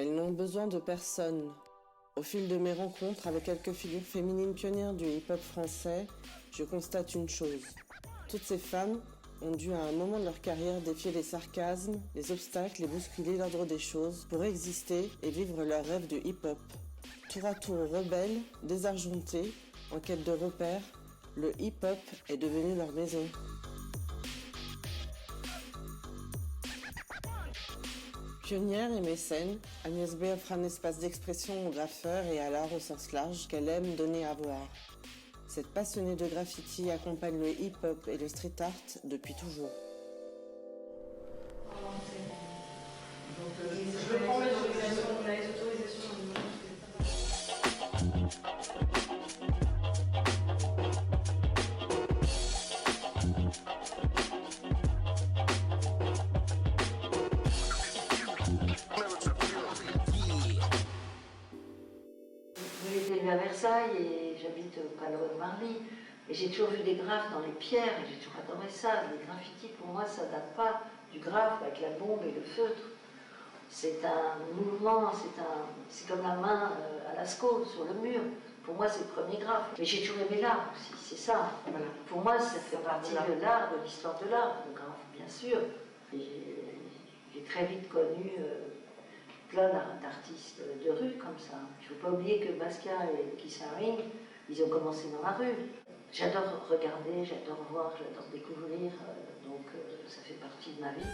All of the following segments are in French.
Elles n'ont besoin de personne. Au fil de mes rencontres avec quelques figures féminines pionnières du hip-hop français, je constate une chose. Toutes ces femmes ont dû à un moment de leur carrière défier les sarcasmes, les obstacles et bousculer l'ordre des choses pour exister et vivre leur rêve de hip-hop. Tour à tour rebelles, désargentés, en quête de repères, le hip-hop est devenu leur maison. Pionnière et mécène, Agnès B offre un espace d'expression aux graffeurs et à l'art au sens large qu'elle aime donner à voir. Cette passionnée de graffiti accompagne le hip-hop et le street art depuis toujours. Je prends l'autorisation, on a les autorisations. J'ai été élevée à Versailles et j'habite pas loin de Marly. Et j'ai toujours vu des graphes dans les pierres et j'ai toujours adoré ça. Les graffitis, pour moi, ça date pas du graphe avec la bombe et le feutre. C'est un mouvement, c'est comme la main à Lascaux sur le mur. Pour moi, c'est le premier graphe. Mais j'ai toujours aimé l'art aussi, c'est ça. Voilà. Pour moi, ça fait partie de l'art, de l'histoire de l'art, le graphe, bien sûr. J'ai très vite connu plein d'artistes de rue comme ça. Il ne faut pas oublier que Basquiat et Keith Haring, ils ont commencé dans la rue. J'adore regarder, j'adore voir, j'adore découvrir, donc ça fait partie de ma vie.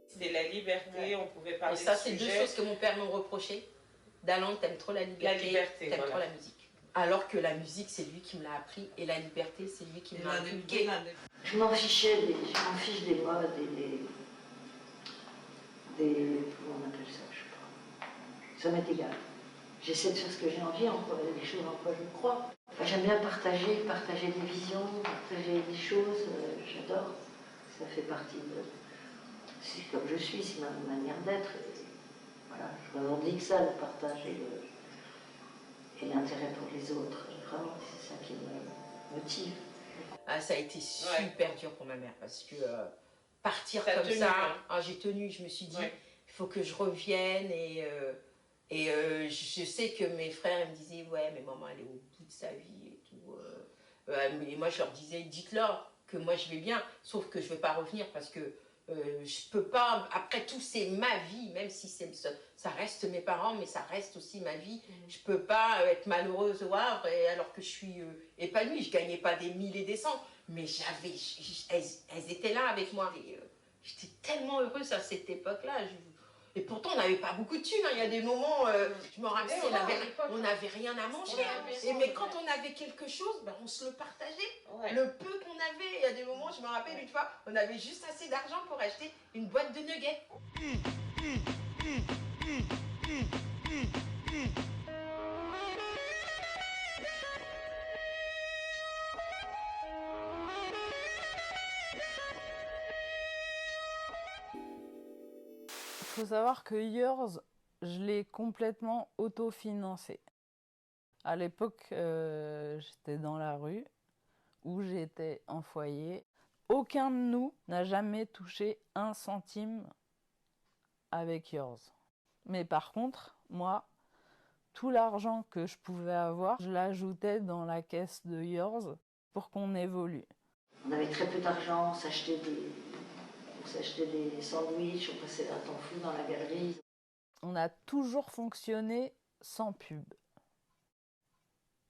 C'était la liberté, ouais. On pouvait parler et ça, de c'est sujets. deux choses que mon père me reprochait. Dalan, t'aimes trop la liberté, t'aimes voilà. trop la musique. Alors que la musique, c'est lui qui me l'a appris, et la liberté, c'est lui qui me l'a inculqué. Je m'en fiche des modes, comment on appelle ça, je sais pas. Ça m'est égal. J'essaie de faire ce que j'ai envie, les choses en quoi je crois. J'aime bien partager des visions, partager des choses, j'adore. Ça fait partie de... C'est comme je suis, c'est ma manière d'être. Voilà, je revendique ça, le partage et l'intérêt pour les autres. Vraiment, c'est ça qui me motive. Ah, ça a été super dur pour ma mère parce que partir T'as comme tenu, ça, hein. J'ai tenu, je me suis dit, il faut que je revienne et je sais que mes frères ils me disaient, ouais, mais maman elle est au bout de sa vie et tout. Et moi je leur disais, dites-leur que moi je vais bien, sauf que je ne vais pas revenir parce que je peux pas, après tout c'est ma vie, même si ça reste mes parents, mais ça reste aussi ma vie. Je peux pas être malheureuse au Havre alors que je suis épanouie. Je gagnais pas des 1000 et des cents, mais elles étaient là avec moi. J'étais tellement heureuse à cette époque-là. Et pourtant, on n'avait pas beaucoup de thunes. Il y a des moments, je me rappelle, on n'avait rien à manger. Mais quand on avait quelque chose, on se le partageait. Ouais. Le peu qu'on avait, il y a des moments, je me rappelle une fois, on avait juste assez d'argent pour acheter une boîte de nuggets. Il faut savoir que Yours, je l'ai complètement autofinancé. À l'époque, j'étais dans la rue, où j'étais en foyer. Aucun de nous n'a jamais touché 1 centime avec Yours. Mais par contre, moi, tout l'argent que je pouvais avoir, je l'ajoutais dans la caisse de Yours pour qu'on évolue. On avait très peu d'argent, on s'achetait des sandwichs, on passait un temps fou dans la galerie. On a toujours fonctionné sans pub.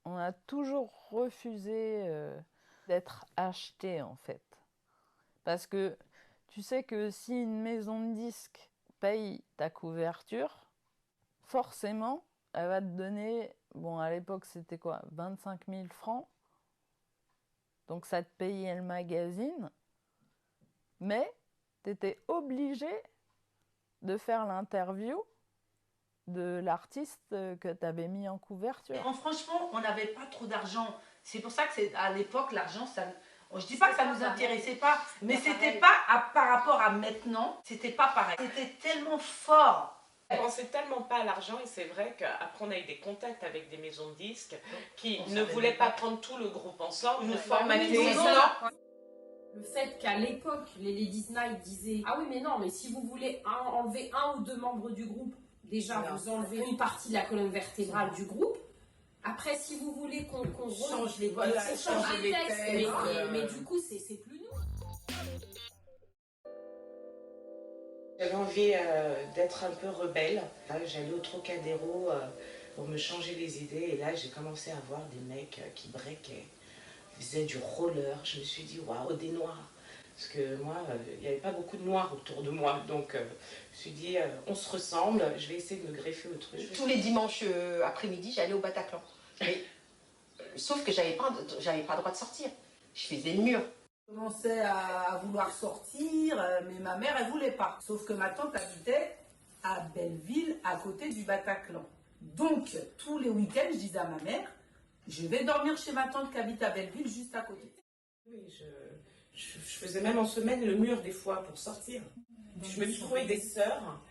On a toujours refusé d'être acheté en fait. Parce que tu sais que si une maison de disques paye ta couverture, forcément, elle va te donner, bon à l'époque c'était quoi, 25 000 francs. Donc ça te payait le magazine, mais tu étais obligé de faire l'interview de l'artiste que tu avais mis en couverture. Franchement, on n'avait pas trop d'argent. C'est pour ça que à l'époque, l'argent, ça... Je dis pas que ça nous intéressait pas, mais c'était pas par rapport à maintenant, c'était pas pareil. C'était tellement fort. On pensait tellement pas à l'argent et c'est vrai qu'après on a eu des contacts avec des maisons de disques qui ne voulaient pas prendre tout le groupe ensemble, nous formaliser. Le fait qu'à l'époque, les Ladies Night disaient « Ah oui, mais non, mais si vous voulez enlever un ou deux membres du groupe, déjà, vous enlevez une partie de la colonne vertébrale du groupe. Après, si vous voulez qu'on change les textes, mais du coup, c'est plus nous. » J'avais envie d'être un peu rebelle. J'allais au Trocadéro pour me changer les idées. Et là, j'ai commencé à voir des mecs qui breakaient, qui faisaient du roller. Je me suis dit, waouh, des noirs. Parce que moi, il n'y avait pas beaucoup de noirs autour de moi. Donc, je me suis dit, on se ressemble, je vais essayer de me greffer au truc. Tous les dimanches après-midi, j'allais au Bataclan. Mais, sauf que j'avais pas le droit de sortir. Je faisais le mur. Je commençais à vouloir sortir, mais ma mère, elle voulait pas. Sauf que ma tante habitait à Belleville, à côté du Bataclan. Donc, tous les week-ends, je disais à ma mère, je vais dormir chez ma tante qui habite à Belleville, juste à côté. Oui, je faisais même en semaine le mur des fois pour sortir. Je me suis trouvé des sœurs.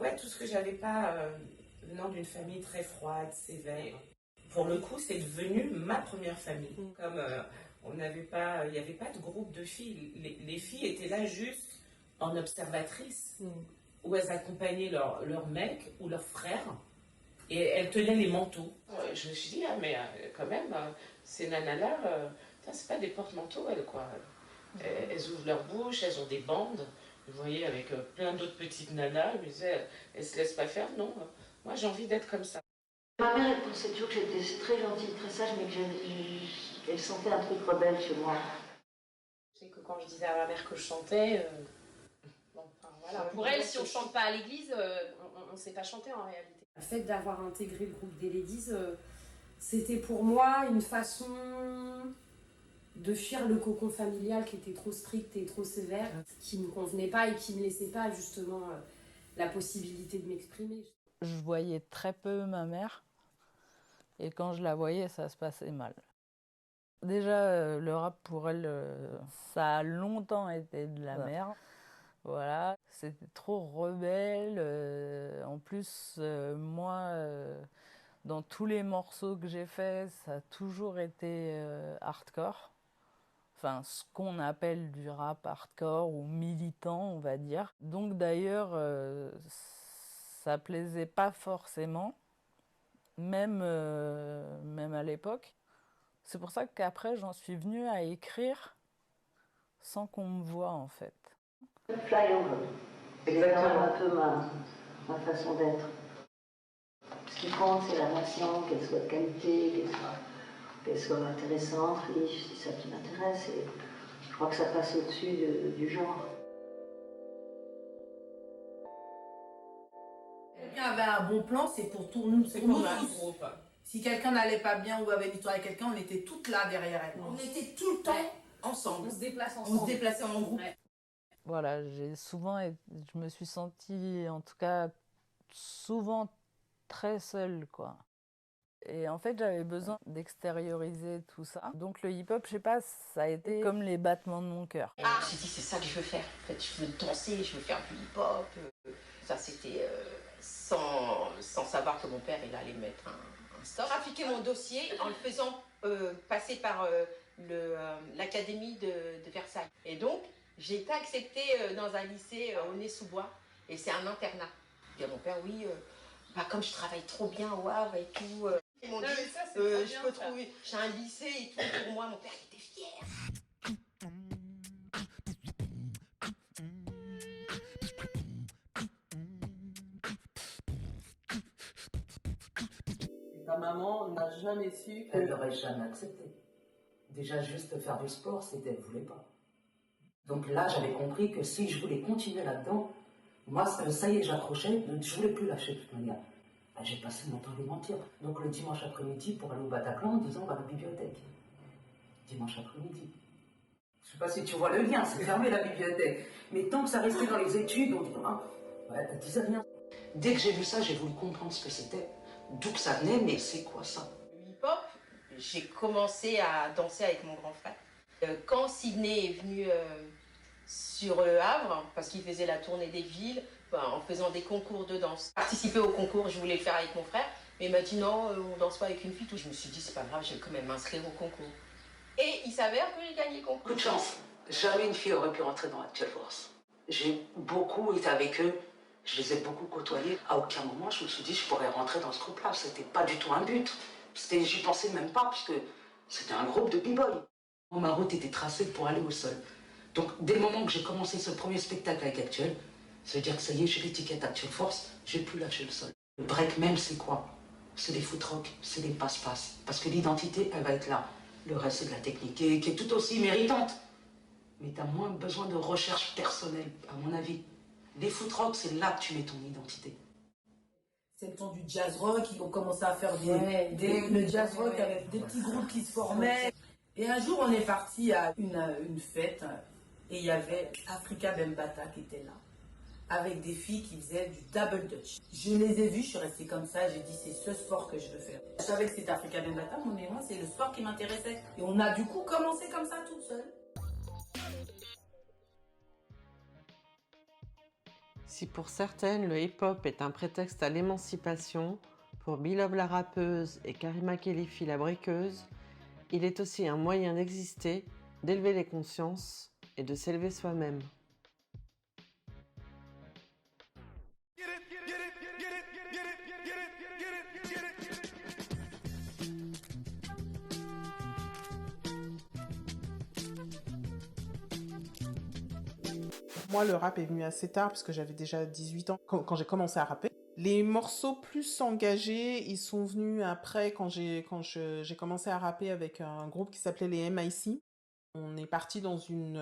Ouais, tout ce que j'avais pas venant d'une famille très froide, sévère. Pour le coup, c'est devenu ma première famille. Comme il n'y avait pas de groupe de filles. Les filles étaient là juste en observatrice, où elles accompagnaient leur mec ou leur frère, et elles tenaient les manteaux. Je me suis dit, ah mais quand même, ces nanas-là, c'est pas des porte-manteaux, elles, quoi. Elles ouvrent leur bouche, elles ont des bandes. Vous voyez, avec plein d'autres petites nanas, je me disais, elles se laissent pas faire, non. Moi, j'ai envie d'être comme ça. Ma mère, elle pensait toujours que j'étais très gentille, très sage, mais qu'elle sentait un truc rebelle chez moi. Je sais que quand je disais à ma mère que je chantais, bon, enfin, voilà. Pour elle, si on ne chante pas à l'église, on ne sait pas chanter en réalité. Le fait d'avoir intégré le groupe des Ladies, c'était pour moi une façon de fuir le cocon familial qui était trop strict et trop sévère, qui ne me convenait pas et qui ne me laissait pas justement la possibilité de m'exprimer. Je voyais très peu ma mère, et quand je la voyais, ça se passait mal. Déjà, le rap pour elle, ça a longtemps été de la merde. Voilà, c'était trop rebelle. En plus, moi, dans tous les morceaux que j'ai faits, ça a toujours été hardcore. Enfin, ce qu'on appelle du rap hardcore ou militant, on va dire. Donc d'ailleurs, ça plaisait pas forcément, même à l'époque. C'est pour ça qu'après, j'en suis venue à écrire sans qu'on me voie, en fait. Flyover, c'est exactement un peu ma façon d'être. Ce qui compte, c'est la nation, qu'elle soit de qualité, qu'elle soit intéressante, riche, c'est ça qui m'intéresse. Et je crois que ça passe au-dessus du genre. Quelqu'un avait un bon plan, c'est pour tout nous, c'est pour nous tous. Si quelqu'un n'allait pas bien ou avait une histoire avec quelqu'un, on était toutes là derrière elle. On était tout le temps ensemble. On se déplace ensemble. On se déplaçait en groupe. Ouais. Voilà, je me suis sentie, en tout cas, souvent très seule, quoi. Et en fait, j'avais besoin d'extérioriser tout ça. Donc le hip-hop, je sais pas, ça a été comme les battements de mon cœur. Je me suis dit, c'est ça que je veux faire. En fait, je veux danser, je veux faire du hip-hop. Ça, c'était sans savoir que mon père, il allait mettre un stop. J'ai trafiqué mon dossier en le faisant passer par l'académie de Versailles. Et donc, j'ai été acceptée dans un lycée au Nez-sous-Bois. Et c'est un internat. Je dis à mon père, oui, comme je travaille trop bien au Havre et tout... Ils m'ont dit, je peux trouver, j'ai un lycée et tout pour moi, mon père était fier. Ta maman n'a jamais su que... Elle n'aurait jamais accepté. Déjà, juste faire du sport, c'était, elle ne voulait pas. Donc là, j'avais compris que si je voulais continuer là-dedans, moi, ça y est, j'accrochais, je ne voulais plus lâcher de toute manière. J'ai passé mon temps à lui mentir. Donc le dimanche après-midi, pour aller au Bataclan, en disant, on va à la bibliothèque. Dimanche après-midi. Je ne sais pas si tu vois le lien, c'est fermé la bibliothèque. Mais tant que ça restait dans les études, on dit, ah, ouais, elle disait rien. Dès que j'ai vu ça, j'ai voulu comprendre ce que c'était, d'où que ça venait, mais c'est quoi ça? Le hip-hop, j'ai commencé à danser avec mon grand frère. Quand Sydney est venu sur Le Havre, parce qu'il faisait la tournée des villes, en faisant des concours de danse. Participer au concours, je voulais le faire avec mon frère, mais il m'a dit non, on danse pas avec une fille. Je me suis dit, c'est pas grave, je vais quand même m'inscrire au concours. Et il s'avère que j'ai gagné le concours. Coup de chance. Jamais une fille aurait pu rentrer dans Actual Force. J'ai beaucoup été avec eux, je les ai beaucoup côtoyés. À aucun moment, je me suis dit je pourrais rentrer dans ce groupe-là. C'était pas du tout un but. J'y pensais même pas, puisque c'était un groupe de b-boy. Ma route était tracée pour aller au sol. Donc, dès le moment que j'ai commencé ce premier spectacle avec Actuel, ça veut dire que ça y est, j'ai l'étiquette Actual Force, j'ai plus lâché le sol. Le break même, c'est quoi? C'est les foot rock, c'est les passe-passe. Parce que l'identité, elle va être là. Le reste, c'est de la technique, qui est tout aussi méritante. Mais tu as moins besoin de recherche personnelle, à mon avis. Les foot rock, c'est là que tu mets ton identité. C'est le temps du jazz rock, ils ont commencé à faire le jazz rock avec des petits groupes qui se formaient. Et un jour, on est parti à une fête et il y avait Africa Bambaataa qui était là, avec des filles qui faisaient du double dutch. Je les ai vues, je suis restée comme ça, j'ai dit c'est ce sport que je veux faire. Je savais que c'était Africa Bambaataa, mais moi c'est le sport qui m'intéressait. Et on a du coup commencé comme ça toute seule. Si pour certaines le hip-hop est un prétexte à l'émancipation, pour Bilov la rappeuse et Karima Kelifi la briqueuse, il est aussi un moyen d'exister, d'élever les consciences et de s'élever soi-même. Moi, le rap est venu assez tard, parce que j'avais déjà 18 ans quand j'ai commencé à rapper. Les morceaux plus engagés, ils sont venus après, quand j'ai commencé à rapper avec un groupe qui s'appelait les MIC. On est parti dans une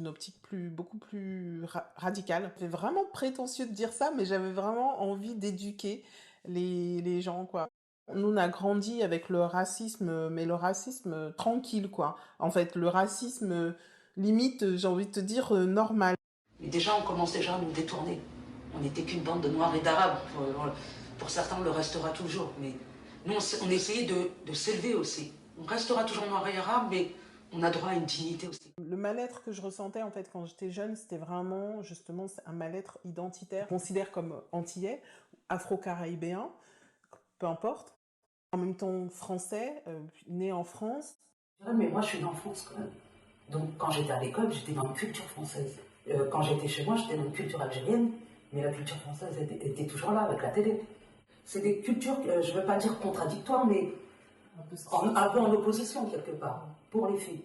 optique beaucoup plus radicale. C'est vraiment prétentieux de dire ça, mais j'avais vraiment envie d'éduquer les gens, quoi. Nous, on a grandi avec le racisme, mais le racisme tranquille, quoi. En fait, le racisme, limite, j'ai envie de te dire, normal. Mais déjà, on commence déjà à nous détourner. On n'était qu'une bande de Noirs et d'Arabes. Pour certains, on le restera toujours. Mais nous, on essayait de s'élever aussi. On restera toujours Noirs et Arabes, mais on a droit à une dignité aussi. Le mal-être que je ressentais en fait quand j'étais jeune, c'était vraiment justement un mal-être identitaire. Je considère comme antillais, afro-caribéen, peu importe. En même temps français, né en France. Mais moi, je suis née en France quand même. Donc, quand j'étais à l'école, j'étais dans une culture française. Quand j'étais chez moi, j'étais dans une culture algérienne, mais la culture française était toujours là avec la télé. C'est des cultures, je ne veux pas dire contradictoires, mais un peu en opposition quelque part, pour les filles.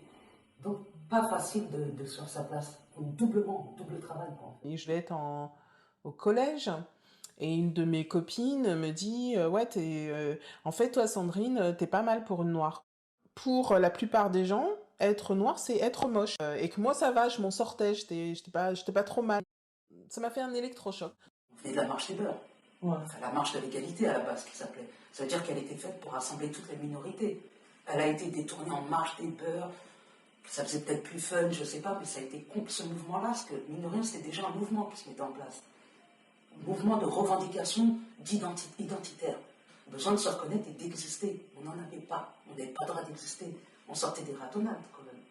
Donc, pas facile de se faire sa place. Double travail, quoi. Et je vais être au collège, et une de mes copines me dit ouais, en fait, toi, Sandrine, t'es pas mal pour une noire. Pour la plupart des gens, être noire, c'est être moche. Et que moi, ça va, je m'en sortais, j'étais pas trop mal. Ça m'a fait un électrochoc. On venait de la marche des beurs. Ouais. Enfin, la marche de l'égalité à la base, qui s'appelait. Ça veut dire qu'elle était faite pour rassembler toutes les minorités. Elle a été détournée en marche des beurs. Ça faisait peut-être plus fun, je sais pas, mais ça a été contre ce mouvement-là, parce que, mine de rien, c'était déjà un mouvement qui se mettait en place. Un mouvement de revendication identitaire. Besoin de se reconnaître et d'exister. On n'en avait pas. On n'avait pas le droit d'exister. On sortait des ratonnades, quand même.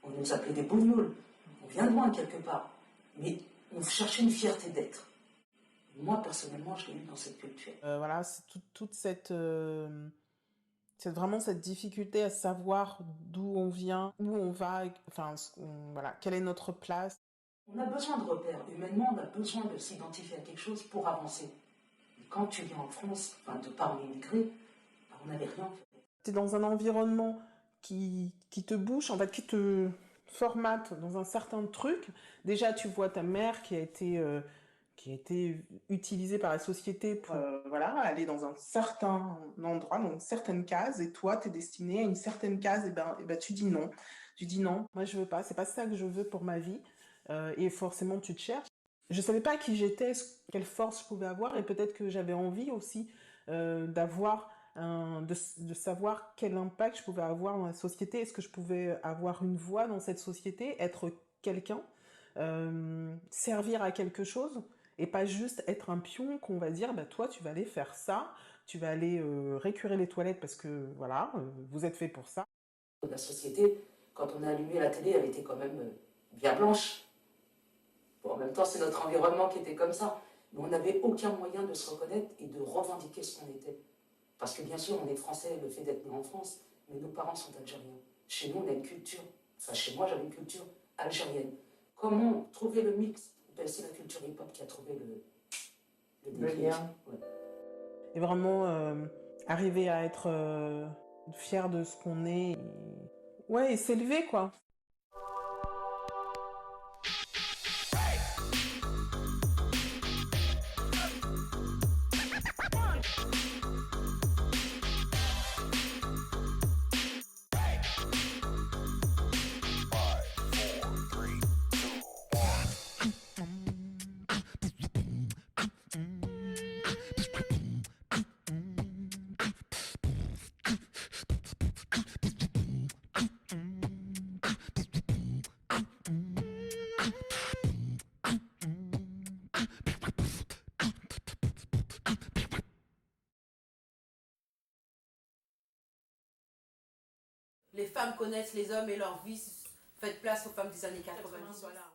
On nous appelait des bougnoules. On vient de loin, quelque part. Mais on cherchait une fierté d'être. Moi, personnellement, je l'ai eu dans cette culture. Voilà, c'est toute cette... C'est vraiment cette difficulté à savoir d'où on vient, où on va, enfin, voilà, quelle est notre place. On a besoin de repères. Humainement, on a besoin de s'identifier à quelque chose pour avancer. Et quand tu viens en France, enfin, de parmi immigrés, on n'avait rien fait. Tu es dans un environnement qui te bouche, en fait, qui te formate dans un certain truc. Déjà, tu vois ta mère qui a été utilisée par la société pour voilà, aller dans un certain endroit, dans une certaine case, et toi, tu es destiné à une certaine case, et ben, tu dis non. Tu dis non, moi je veux pas, c'est pas ça que je veux pour ma vie, et forcément tu te cherches. Je savais pas qui j'étais, quelle force je pouvais avoir, et peut-être que j'avais envie aussi d'avoir de savoir quel impact je pouvais avoir dans la société. Est-ce que je pouvais avoir une voix dans cette société, être quelqu'un, servir à quelque chose, et pas juste être un pion qu'on va dire, bah, toi, tu vas aller faire ça, tu vas aller récurer les toilettes parce que, voilà, vous êtes fait pour ça. La société, quand on a allumé la télé, elle était quand même bien blanche. Bon, en même temps, c'est notre environnement qui était comme ça. Mais on n'avait aucun moyen de se reconnaître et de revendiquer ce qu'on était. Parce que bien sûr, on est français, le fait d'être né en France, mais nos parents sont algériens. Chez nous, on a une culture Enfin, chez moi, j'avais une culture algérienne. Comment trouver le mix? Ben, c'est la culture hip-hop qui a trouvé le lien. Ouais. Et vraiment arriver à être fier de ce qu'on est. Ouais, et s'élever, quoi. Les femmes connaissent les hommes et leur vie. Faites place aux femmes des années 90. Voilà.